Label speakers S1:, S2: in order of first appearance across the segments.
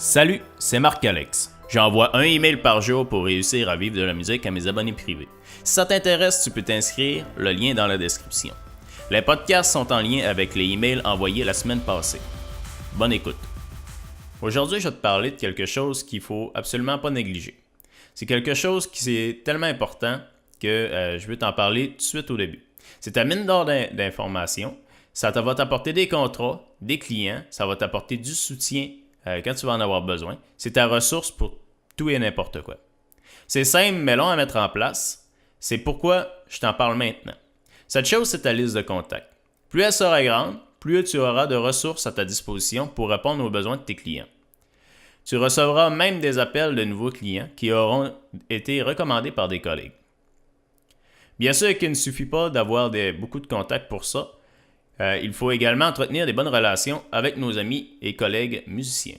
S1: Salut, c'est Marc-Alex. J'envoie un email par jour pour réussir à vivre de la musique à mes abonnés privés. Si ça t'intéresse, tu peux t'inscrire, le lien est dans la description. Les podcasts sont en lien avec les emails envoyés la semaine passée. Bonne écoute. Aujourd'hui, je vais te parler de quelque chose qu'il ne faut absolument pas négliger. C'est quelque chose qui est tellement important que je veux t'en parler tout de suite au début. C'est ta mine d'or d'informations. Ça va t'apporter des contrats, des clients, ça va t'apporter du soutien quand tu vas en avoir besoin. C'est ta ressource pour tout et n'importe quoi. C'est simple mais long à mettre en place. C'est pourquoi je t'en parle maintenant. Cette chose, c'est ta liste de contacts. Plus elle sera grande, plus tu auras de ressources à ta disposition pour répondre aux besoins de tes clients. Tu recevras même des appels de nouveaux clients qui auront été recommandés par des collègues. Bien sûr qu'il ne suffit pas d'avoir beaucoup de contacts pour ça. Il faut également entretenir des bonnes relations avec nos amis et collègues musiciens.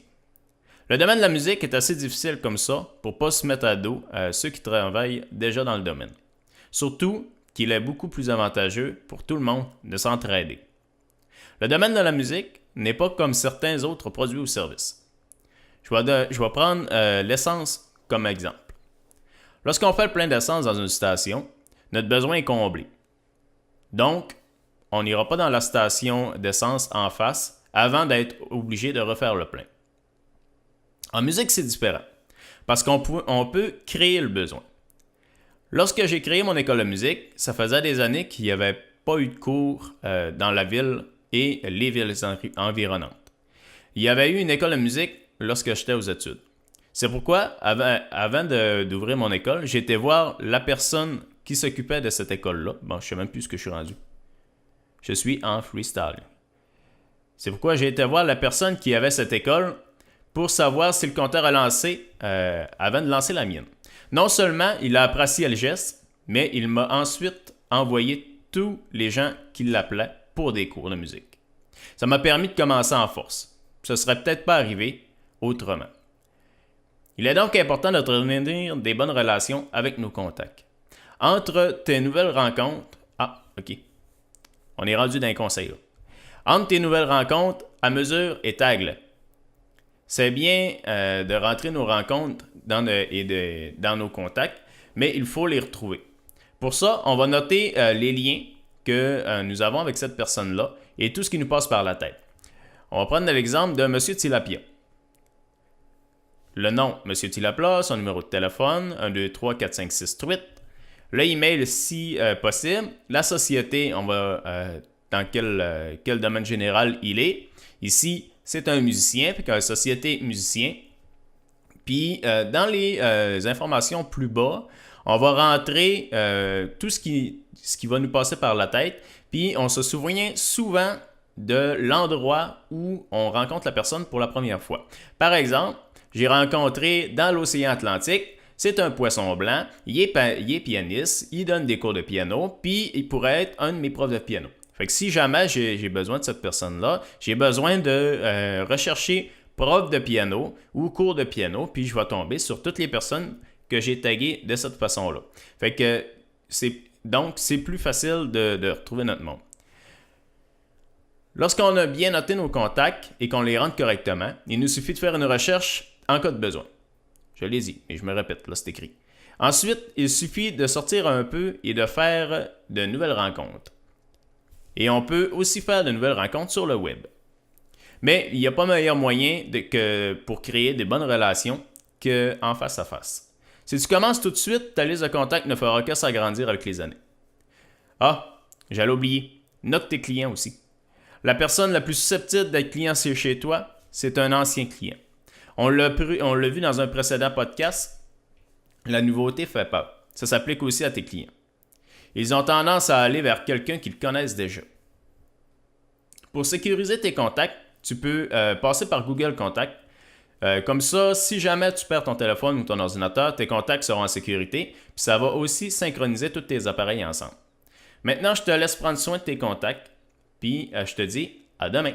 S1: Le domaine de la musique est assez difficile comme ça pour ne pas se mettre à dos ceux qui travaillent déjà dans le domaine. Surtout qu'il est beaucoup plus avantageux pour tout le monde de s'entraider. Le domaine de la musique n'est pas comme certains autres produits ou services. Je vais prendre l'essence comme exemple. Lorsqu'on fait le plein d'essence dans une station, notre besoin est comblé. Donc, on n'ira pas dans la station d'essence en face avant d'être obligé de refaire le plein. En musique, c'est différent, parce qu'on peut créer le besoin. Lorsque j'ai créé mon école de musique, ça faisait des années qu'il n'y avait pas eu de cours dans la ville et les villes environnantes. Il y avait eu une école de musique lorsque j'étais aux études. C'est pourquoi, avant d'ouvrir mon école, j'ai été voir la personne qui s'occupait de cette école-là. Bon, je ne sais même plus ce que je suis rendu. Je suis en freestyle. C'est pourquoi j'ai été voir la personne qui avait cette école pour savoir si le compteur a lancé avant de lancer la mienne. Non seulement il a apprécié le geste, mais il m'a ensuite envoyé tous les gens qui l'appelaient pour des cours de musique. Ça m'a permis de commencer en force. Ça ne serait peut-être pas arrivé autrement. Il est donc important d'entretenir des bonnes relations avec nos contacts. Entre tes nouvelles rencontres... OK. On est rendu dans les conseils là. Entre tes nouvelles rencontres, à mesure et tag-les. C'est bien de rentrer nos rencontres dans nos contacts, mais il faut les retrouver. Pour ça, on va noter les liens que nous avons avec cette personne-là et tout ce qui nous passe par la tête. On va prendre l'exemple de M. Tilapia. Le nom, M. Tilapia, son numéro de téléphone, 1, 2, 3, 4, 5, 6, 8. Le email si possible. La société, on va dans quel domaine général il est. Ici, c'est un musicien, puis une société musicien. Puis, dans les informations plus bas, on va rentrer tout ce qui va nous passer par la tête. Puis, on se souvient souvent de l'endroit où on rencontre la personne pour la première fois. Par exemple, j'ai rencontré dans l'océan Atlantique. C'est un poisson blanc, il est pianiste, il donne des cours de piano, puis il pourrait être un de mes profs de piano. Fait que si jamais j'ai besoin de cette personne-là, j'ai besoin de rechercher prof de piano ou cours de piano, puis je vais tomber sur toutes les personnes que j'ai taguées de cette façon-là. Fait que c'est plus facile de retrouver notre monde. Lorsqu'on a bien noté nos contacts et qu'on les rentre correctement, il nous suffit de faire une recherche en cas de besoin. Je l'ai dit, et je me répète, là c'est écrit. Ensuite, il suffit de sortir un peu et de faire de nouvelles rencontres. Et on peut aussi faire de nouvelles rencontres sur le web. Mais il n'y a pas meilleur moyen pour créer des bonnes relations qu'en face à face. Si tu commences tout de suite, ta liste de contacts ne fera que s'agrandir avec les années. Ah, j'allais oublier, note tes clients aussi. La personne la plus susceptible d'être client chez toi, c'est un ancien client. On l'a vu dans un précédent podcast, la nouveauté fait peur. Ça s'applique aussi à tes clients. Ils ont tendance à aller vers quelqu'un qu'ils connaissent déjà. Pour sécuriser tes contacts, tu peux passer par Google Contacts. Comme ça, si jamais tu perds ton téléphone ou ton ordinateur, tes contacts seront en sécurité. Puis ça va aussi synchroniser tous tes appareils ensemble. Maintenant, je te laisse prendre soin de tes contacts. Puis je te dis à demain.